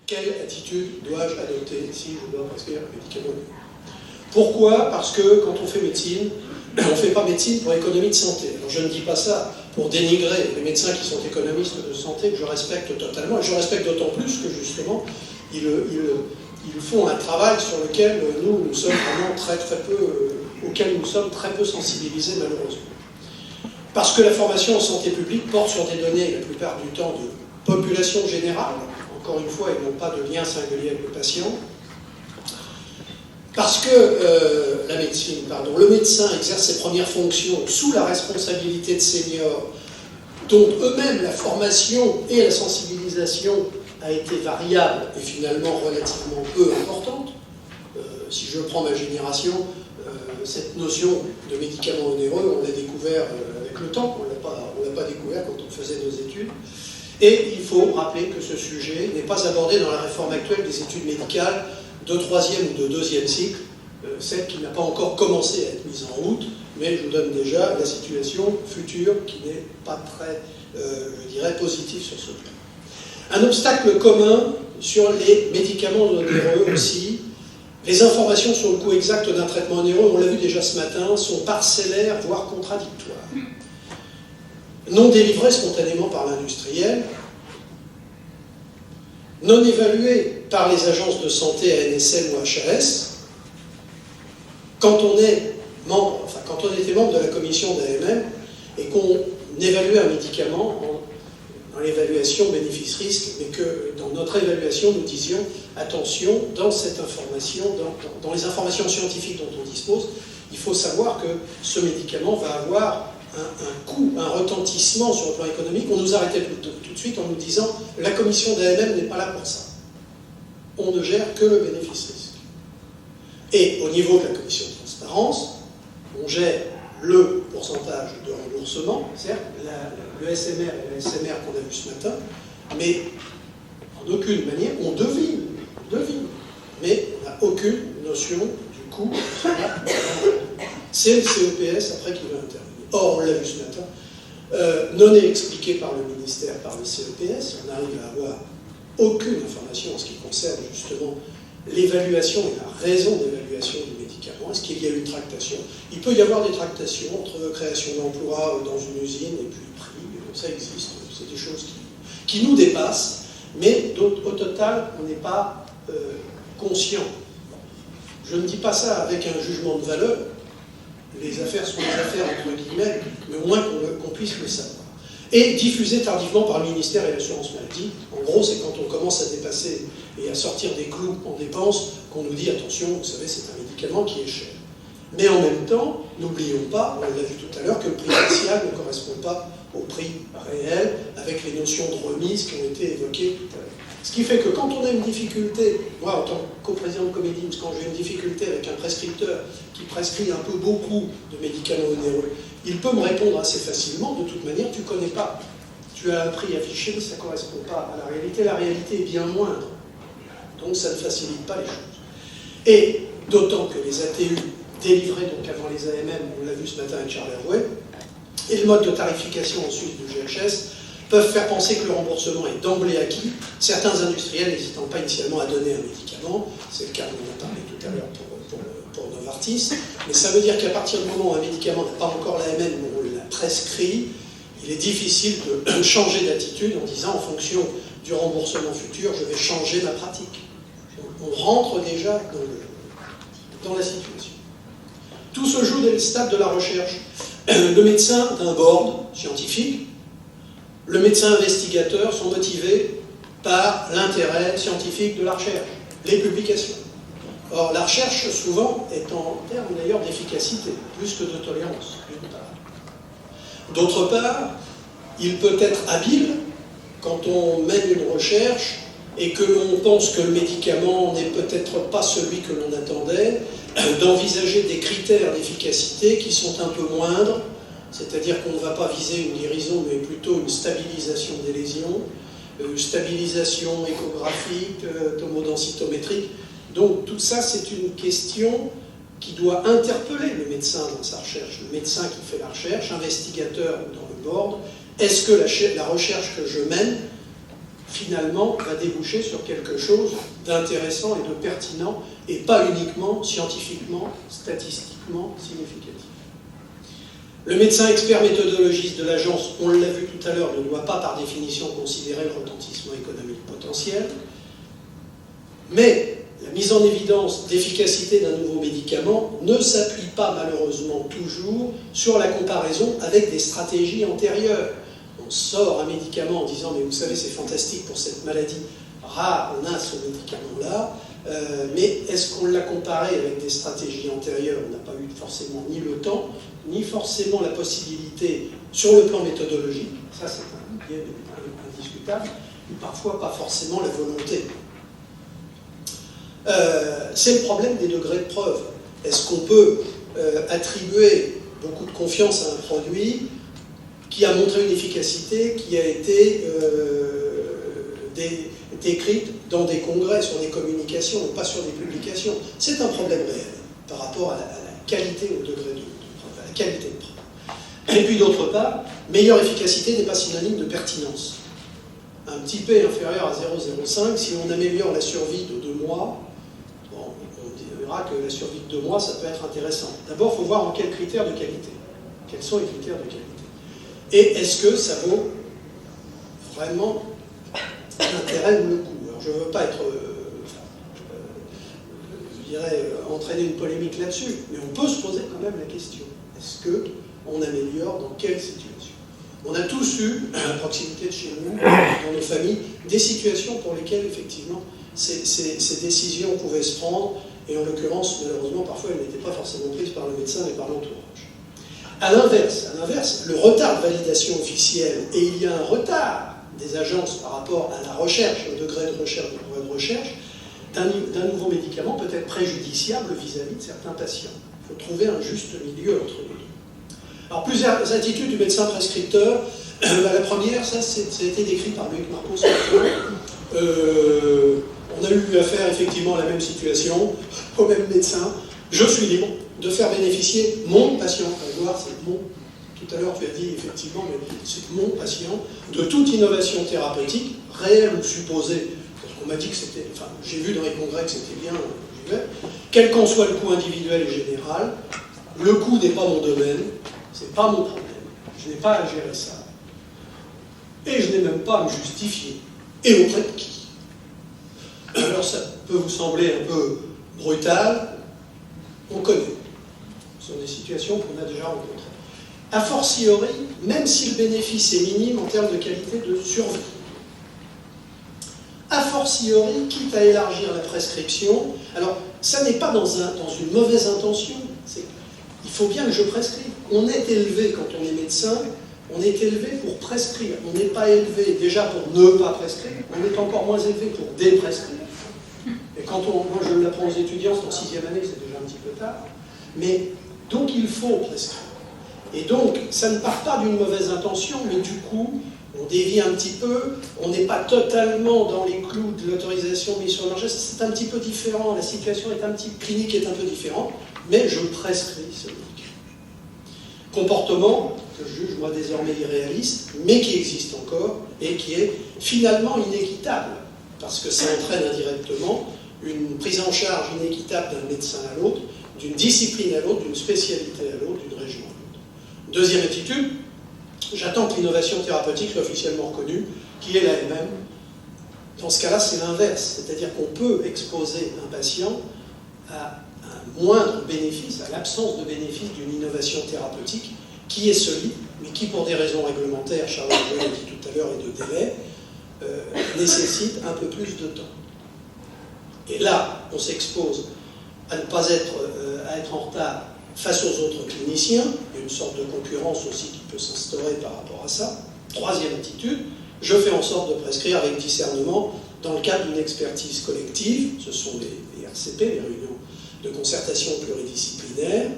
quelle attitude dois-je adopter si je dois prescrire un médicament onéreux? Pourquoi? Parce que quand on fait médecine, on ne fait pas médecine pour économie de santé. Alors je ne dis pas ça pour dénigrer les médecins qui sont économistes de santé, que je respecte totalement, et je respecte d'autant plus que justement, ils font un travail sur lequel nous sommes vraiment très peu, auquel nous sommes très peu sensibilisés malheureusement. Parce que la formation en santé publique porte sur des données, la plupart du temps, de population générale, encore une fois, ils n'ont pas de lien singulier avec le patient. Parce que le médecin exerce ses premières fonctions sous la responsabilité de seniors, dont eux-mêmes la formation et la sensibilisation a été variable et finalement relativement peu importante. Si je prends ma génération, cette notion de médicaments onéreux, on l'a découvert avec le temps, on ne l'a pas découvert quand on faisait nos études. Et il faut rappeler que ce sujet n'est pas abordé dans la réforme actuelle des études médicales de 3e ou de 2e cycle, celle qui n'a pas encore commencé à être mise en route, mais je vous donne déjà la situation future qui n'est pas très, je dirais, positive sur ce plan. Un obstacle commun sur les médicaments onéreux aussi, les informations sur le coût exact d'un traitement onéreux, on l'a vu déjà ce matin, sont parcellaires, voire contradictoires. Non délivrées spontanément par l'industriel, non évaluées par les agences de santé ANSM ou HAS. Quand on était membre de la commission d'AMM et qu'on évaluait un médicament dans l'évaluation bénéfice-risque, mais que dans notre évaluation, nous disions attention, dans cette information, dans les informations scientifiques dont on dispose, il faut savoir que ce médicament va avoir un coût, un retentissement sur le plan économique. On nous arrêtait tout de suite en nous disant la commission d'AMM n'est pas là pour ça. On ne gère que le bénéfice-risque. Et au niveau de la commission de transparence, on gère le pourcentage de remboursement, certes, le SMR et la SMR qu'on a vu ce matin, mais en aucune manière, on devine, mais on n'a aucune notion du coût. C'est le CEPS après qui va intervenir. Or, on l'a vu ce matin, non expliqué par le ministère, par le CEPS, on arrive à avoir aucune information en ce qui concerne justement l'évaluation et la raison d'évaluation du médicament. Est-ce qu'il y a eu une tractation? Il peut y avoir des tractations entre création d'emplois dans une usine et puis prix, ça existe, c'est des choses qui nous dépassent, mais au total, on n'est pas conscient. Je ne dis pas ça avec un jugement de valeur, les affaires sont des affaires entre guillemets, mais au moins qu'on puisse le savoir. Et diffusé tardivement par le ministère et l'assurance maladie. En gros, c'est quand on commence à dépasser et à sortir des clous en dépenses qu'on nous dit attention, vous savez, c'est un médicament qui est cher. Mais en même temps, n'oublions pas, on l'a vu tout à l'heure, que le prix initial ne correspond pas au prix réel, avec les notions de remise qui ont été évoquées tout à l'heure. Ce qui fait que quand on a une difficulté, moi en tant que coprésident de Comédims, quand j'ai une difficulté avec un prescripteur qui prescrit un peu beaucoup de médicaments onéreux, il peut me répondre assez facilement, de toute manière, tu ne connais pas. Tu as un prix affiché, mais ça ne correspond pas à la réalité. La réalité est bien moindre. Donc ça ne facilite pas les choses. Et d'autant que les ATU délivrés donc avant les AMM, on l'a vu ce matin avec Charles Hervouet, et le mode de tarification ensuite du GHS, peuvent faire penser que le remboursement est d'emblée acquis, certains industriels n'hésitant pas initialement à donner un médicament, c'est le cas dont on a parlé tout à l'heure pour Novartis, mais ça veut dire qu'à partir du moment où un médicament n'a pas encore l'AMM, où on l'a prescrit, il est difficile de changer d'attitude en disant en fonction du remboursement futur, je vais changer ma pratique. On rentre déjà dans la situation. Tout se joue dès le stade de la recherche. Le médecin d'un board scientifique, le médecin investigateur sont motivés par l'intérêt scientifique de la recherche, les publications. Or, la recherche, souvent, est en termes d'ailleurs d'efficacité, plus que de tolérance, d'une part. D'autre part, il peut être habile, quand on mène une recherche et que l'on pense que le médicament n'est peut-être pas celui que l'on attendait, d'envisager des critères d'efficacité qui sont un peu moindres, c'est-à-dire qu'on ne va pas viser une guérison, mais plutôt une stabilisation des lésions, stabilisation échographique, tomodensitométrique. Donc tout ça, c'est une question qui doit interpeller le médecin dans sa recherche, le médecin qui fait la recherche, investigateur dans le board. Est-ce que la recherche que je mène finalement, va déboucher sur quelque chose d'intéressant et de pertinent, et pas uniquement scientifiquement, statistiquement significatif. Le médecin expert méthodologiste de l'agence, on l'a vu tout à l'heure, ne doit pas par définition considérer le retentissement économique potentiel, mais la mise en évidence d'efficacité d'un nouveau médicament ne s'appuie pas malheureusement toujours sur la comparaison avec des stratégies antérieures. On sort un médicament en disant « mais vous savez, c'est fantastique pour cette maladie rare, on a ce médicament-là », mais est-ce qu'on l'a comparé avec des stratégies antérieures? On n'a pas eu forcément ni le temps, ni forcément la possibilité sur le plan méthodologique, ça c'est un biais indiscutable, ou parfois pas forcément la volonté. C'est le problème des degrés de preuve. Est-ce qu'on peut attribuer beaucoup de confiance à un produit qui a montré une efficacité qui a été décrite dans des congrès, sur des communications, pas sur des publications? C'est un problème réel par rapport à la qualité, au degré de preuve, à la qualité de preuve. Et puis d'autre part, meilleure efficacité n'est pas synonyme de pertinence. Un petit P inférieur à 0,05, si on améliore la survie de 2 mois, bon, on dira que la survie de 2 mois, ça peut être intéressant. D'abord, il faut voir en quels critères de qualité. Quels sont les critères de qualité? Et est-ce que ça vaut vraiment l'intérêt ou le coût? Alors, je ne veux pas être, je dirais, entraîner une polémique là-dessus, mais on peut se poser quand même la question. Est-ce qu'on améliore dans quelle situation? On a tous eu, à proximité de chez nous, dans nos familles, des situations pour lesquelles, effectivement, ces décisions pouvaient se prendre, et en l'occurrence, malheureusement, parfois, elles n'étaient pas forcément prises par le médecin, mais par l'entourage. À l'inverse, le retard de validation officielle, et il y a un retard des agences par rapport à la recherche, au degré de recherche, d'un nouveau médicament peut être préjudiciable vis-à-vis de certains patients. Il faut trouver un juste milieu entre les deux. Alors, plusieurs attitudes du médecin prescripteur. La première, ça a été décrit par Luc Marcos. On a eu affaire effectivement à la même situation, au même médecin. Je suis libre de faire bénéficier mon patient. Voir, c'est mon. Tout à l'heure, tu as dit effectivement, mais c'est mon patient, de toute innovation thérapeutique, réelle ou supposée. Parce qu'on m'a dit que c'était. Enfin, j'ai vu dans les congrès que c'était bien, j'y vais. Quel qu'en soit le coût individuel et général, le coût n'est pas mon domaine, c'est pas mon problème. Je n'ai pas à gérer ça. Et je n'ai même pas à me justifier. Et auprès de qui? Alors ça peut vous sembler un peu brutal, on connaît. Ce sont des situations qu'on a déjà rencontrées. A fortiori, même si le bénéfice est minime en termes de qualité de survie. A fortiori, quitte à élargir la prescription, alors ça n'est pas dans une mauvaise intention, il faut bien que je prescrive. On est élevé, quand on est médecin, on est élevé pour prescrire. On n'est pas élevé déjà pour ne pas prescrire, on est encore moins élevé pour déprescrire. Et quand moi je l'apprends aux étudiants, c'est en 6e année, c'est déjà un petit peu tard. Mais donc il faut prescrire. Et donc ça ne part pas d'une mauvaise intention, mais du coup, on dévie un petit peu, on n'est pas totalement dans les clous de l'autorisation mise sur le marché, c'est un petit peu différent, la situation clinique est un peu différente, mais je prescris ce médicament. Comportement que je juge moi désormais irréaliste, mais qui existe encore et qui est finalement inéquitable, parce que ça entraîne indirectement une prise en charge inéquitable d'un médecin à l'autre, d'une discipline à l'autre, d'une spécialité à l'autre, d'une région à l'autre. Deuxième attitude, j'attends que l'innovation thérapeutique soit officiellement reconnue, qui est l'AMM. Dans ce cas-là, c'est l'inverse, c'est-à-dire qu'on peut exposer un patient à un moindre bénéfice, à l'absence de bénéfice d'une innovation thérapeutique qui est solide, mais qui, pour des raisons réglementaires, Charles l'a dit tout à l'heure, et de délai, nécessite un peu plus de temps. Et là, on s'expose à ne pas être en retard face aux autres cliniciens. Il y a une sorte de concurrence aussi qui peut s'instaurer par rapport à ça. Troisième attitude, je fais en sorte de prescrire avec discernement dans le cadre d'une expertise collective. Ce sont les RCP, les réunions de concertation pluridisciplinaire,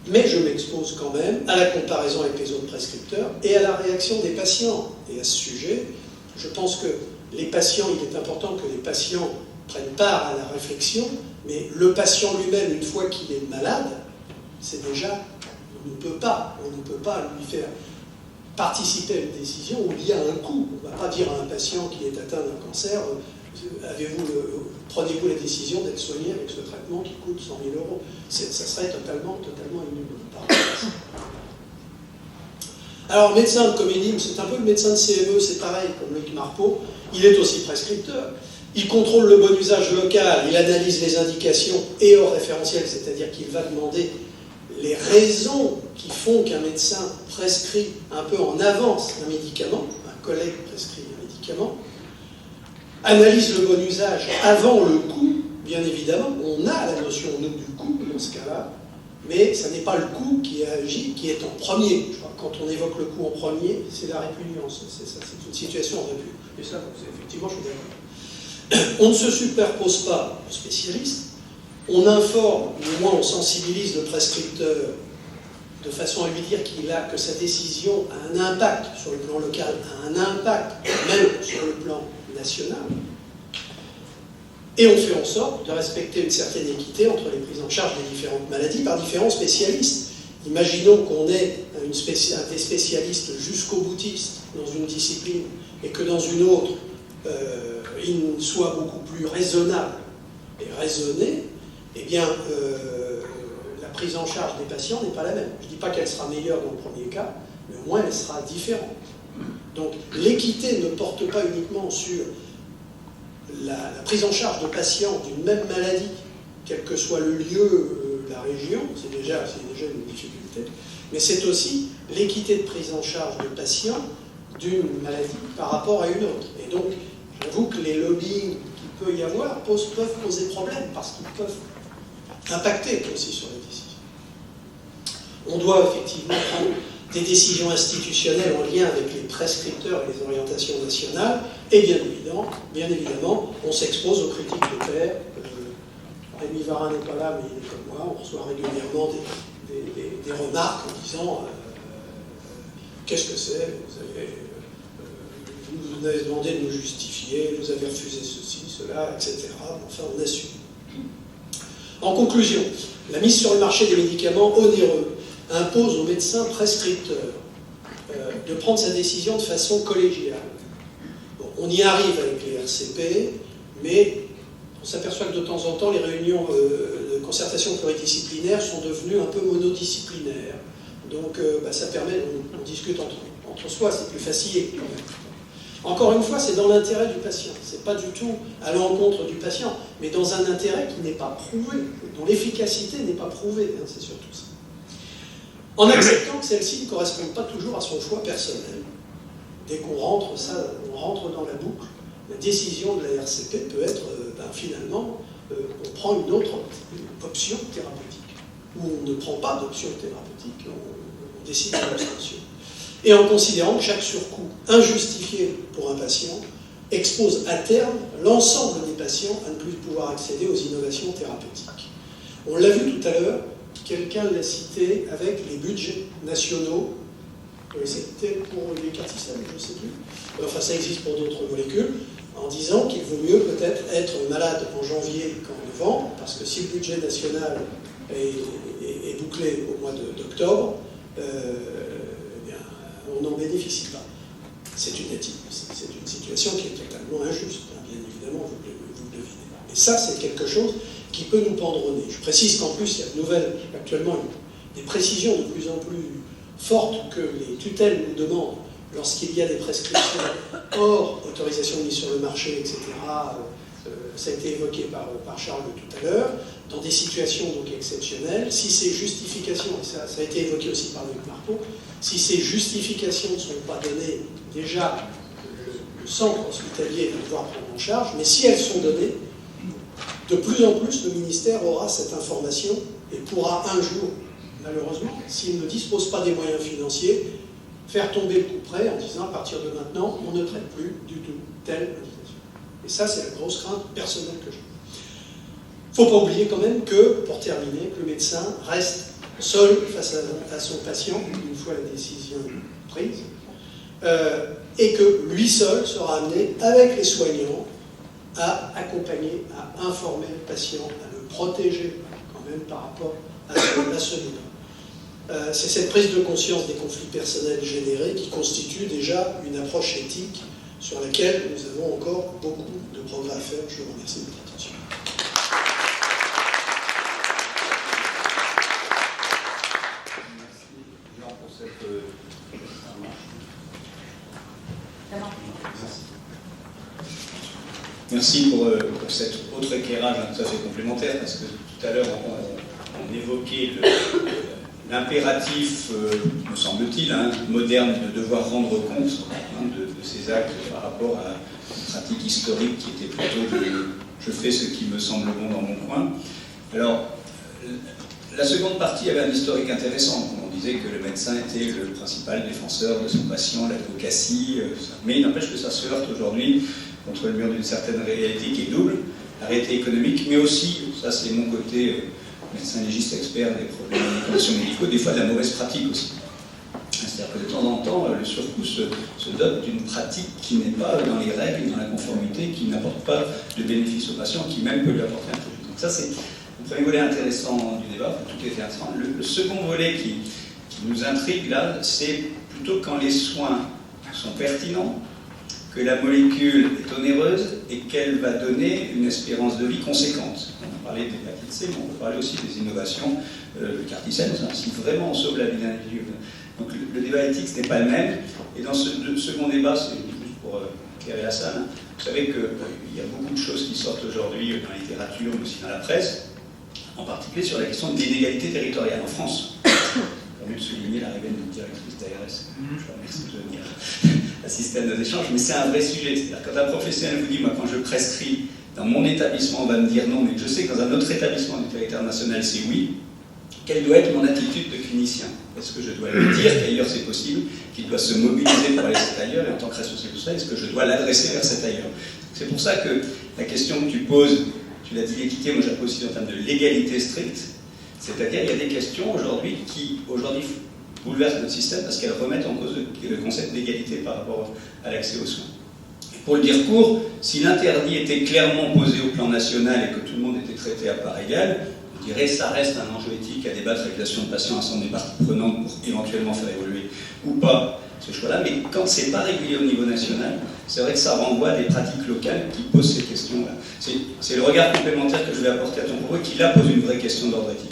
mais je m'expose quand même à la comparaison avec les autres prescripteurs et à la réaction des patients. Et à ce sujet, je pense que les patients, il est important que les patients prennent part à la réflexion, mais le patient lui-même, une fois qu'il est malade, c'est déjà, on ne peut pas lui faire participer à une décision où il y a un coût. On ne va pas dire à un patient qui est atteint d'un cancer, prenez-vous la décision d'être soigné avec ce traitement qui coûte 100 000 €. Ça serait totalement inhumain. Alors, médecin de Comédime, c'est un peu le médecin de CME, c'est pareil, comme Loïc Marpeau, il est aussi prescripteur. Il contrôle le bon usage local, il analyse les indications et hors référentiel, c'est-à-dire qu'il va demander les raisons qui font qu'un médecin prescrit un peu en avance un médicament, un collègue prescrit un médicament, analyse le bon usage avant le coût, bien évidemment, on a la notion nous du coût dans ce cas-là, mais ce n'est pas le coût qui agit, qui est en premier. Je crois que quand on évoque le coût en premier, c'est la répugnance, c'est ça, c'est une situation en répugnance. Et ça, effectivement, je suis d'accord. On ne se superpose pas aux spécialistes, on informe, ou au moins on sensibilise le prescripteur de façon à lui dire que sa décision a un impact sur le plan local, a un impact même sur le plan national. Et on fait en sorte de respecter une certaine équité entre les prises en charge des différentes maladies par différents spécialistes. Imaginons qu'on ait des spécialistes jusqu'au boutiste dans une discipline et que dans une autre, il soit beaucoup plus raisonnable et raisonné, eh bien, la prise en charge des patients n'est pas la même. Je ne dis pas qu'elle sera meilleure dans le premier cas, mais au moins elle sera différente. Donc l'équité ne porte pas uniquement sur la prise en charge de patients d'une même maladie, quel que soit le lieu, la région, c'est déjà une difficulté, mais c'est aussi l'équité de prise en charge de patients d'une maladie par rapport à une autre. Et donc, j'avoue que les lobbying qu'il peut y avoir peuvent poser problème, parce qu'ils peuvent impacter aussi sur les décisions. On doit effectivement prendre des décisions institutionnelles en lien avec les prescripteurs et les orientations nationales, et bien évidemment, on s'expose aux critiques de pairs. Rémi Varin n'est pas là, mais il est comme moi, on reçoit régulièrement des remarques en disant qu'est-ce que c'est, vous nous avez demandé de nous justifier, vous avez refusé ceci, cela, etc. Enfin, on assume. En conclusion, la mise sur le marché des médicaments onéreux impose aux médecins prescripteurs de prendre sa décision de façon collégiale. Bon, on y arrive avec les RCP, mais on s'aperçoit que de temps en temps, les réunions de concertation pluridisciplinaire sont devenues un peu monodisciplinaires. Donc ça permet, on discute entre soi, c'est plus facile. Encore une fois, c'est dans l'intérêt du patient. C'est pas du tout à l'encontre du patient, mais dans un intérêt qui n'est pas prouvé, dont l'efficacité n'est pas prouvée, hein, c'est surtout ça. En acceptant que celle-ci ne corresponde pas toujours à son choix personnel. Dès qu'on rentre dans la boucle, la décision de la RCP peut être, finalement, on prend une autre option thérapeutique, ou on ne prend pas d'option thérapeutique, on décide d'une abstention. Et en considérant que chaque surcoût injustifié pour un patient expose à terme l'ensemble des patients à ne plus pouvoir accéder aux innovations thérapeutiques. On l'a vu tout à l'heure, quelqu'un l'a cité avec les budgets nationaux, c'était pour les carticelles, je ne sais plus, enfin ça existe pour d'autres molécules, en disant qu'il vaut mieux peut-être être malade en janvier qu'en novembre, parce que si le budget national est bouclé au mois d'octobre, on n'en bénéficie pas. C'est une situation qui est totalement injuste, hein, bien évidemment, vous le devinez. Et ça, c'est quelque chose qui peut nous pendre au nez. Je précise qu'en plus, il y a de nouvelles, actuellement, des précisions de plus en plus fortes que les tutelles nous demandent lorsqu'il y a des prescriptions hors autorisation de mise sur le marché, etc. Ça a été évoqué par Charles tout à l'heure, dans des situations donc exceptionnelles, si ces justifications, et ça a été évoqué aussi par Luc Marpeau, si ces justifications ne sont pas données, déjà, le centre hospitalier va devoir prendre en charge, mais si elles sont données, de plus en plus, le ministère aura cette information et pourra un jour, malheureusement, s'il ne dispose pas des moyens financiers, faire tomber le coup près en disant à partir de maintenant, on ne traite plus du tout telle indication. Et ça, c'est la grosse crainte personnelle que j'ai. Il ne faut pas oublier quand même que, pour terminer, que le médecin reste seul face à son patient, une fois la décision prise, et que lui seul sera amené, avec les soignants, à accompagner, à informer le patient, à le protéger quand même par rapport à ce débat. c'est cette prise de conscience des conflits personnels générés qui constitue déjà une approche éthique sur laquelle nous avons encore beaucoup de progrès à faire. Je vous remercie de votre attention. Merci Jean pour cette Merci pour cet autre éclairage tout à fait complémentaire, parce que tout à l'heure on évoquait l'impératif, me semble-t-il, moderne de devoir rendre compte de ces actes par rapport à une pratique historique qui était plutôt de je fais ce qui me semble bon dans mon coin. Alors, la seconde partie avait un historique intéressant. On disait que le médecin était le principal défenseur de son patient, l'advocatie, mais il n'empêche que ça se heurte aujourd'hui contre le mur d'une certaine réalité qui est double, la réalité économique, mais aussi, ça c'est mon côté médecin légiste expert des problèmes des conditions médicaux, des fois de la mauvaise pratique aussi. C'est-à-dire que de temps en temps, le surcoût se dote d'une pratique qui n'est pas dans les règles, dans la conformité, qui n'apporte pas de bénéfice au patient, qui même peut lui apporter un peu. Donc ça c'est le premier volet intéressant du débat, tout est intéressant. Le second volet qui nous intrigue là, c'est plutôt quand les soins sont pertinents, que la molécule est onéreuse et qu'elle va donner une espérance de vie conséquente. On a parlé des l'hépatite C, mais on peut parler aussi des innovations, le carticène, si vraiment on sauve la vie d'un individu. Donc le débat éthique, ce n'est pas le même. Et dans ce second débat, c'est juste pour éclairer la salle, vous savez qu'il y a beaucoup de choses qui sortent aujourd'hui dans la littérature, mais aussi dans la presse, en particulier sur la question de l'inégalité territoriale en France. J'ai envie de souligner l'arrivée d'une directrice d'ARS. Je vous remercie de venir assister à nos échanges, mais c'est un vrai sujet. C'est-à-dire quand un professionnel vous dit, moi quand je prescris dans mon établissement, on va me dire non, mais je sais que dans un autre établissement du territoire national, c'est oui, quelle doit être mon attitude de clinicien? Est-ce que je dois lui dire qu'ailleurs c'est possible, qu'il doit se mobiliser pour aller cet ailleurs, et en tant que responsable de ça, est-ce que je dois l'adresser vers cet ailleurs? C'est pour ça que la question que tu poses, tu l'as dit l'équité, moi je la pose aussi en termes de légalité stricte, c'est-à-dire il y a des questions aujourd'hui qui bouleversent notre système parce qu'elles remettent en cause le concept d'égalité par rapport à l'accès aux soins. Et pour le dire court, si l'interdit était clairement posé au plan national et que tout le monde était traité à part égale, on dirait que ça reste un enjeu éthique à débattre avec l'association de patients, ensemble des parties prenantes pour éventuellement faire évoluer ou pas ce choix-là. Mais quand c'est pas régulier au niveau national, c'est vrai que ça renvoie à des pratiques locales qui posent ces questions-là. C'est le regard complémentaire que je vais apporter à ton propos qui là pose une vraie question d'ordre éthique.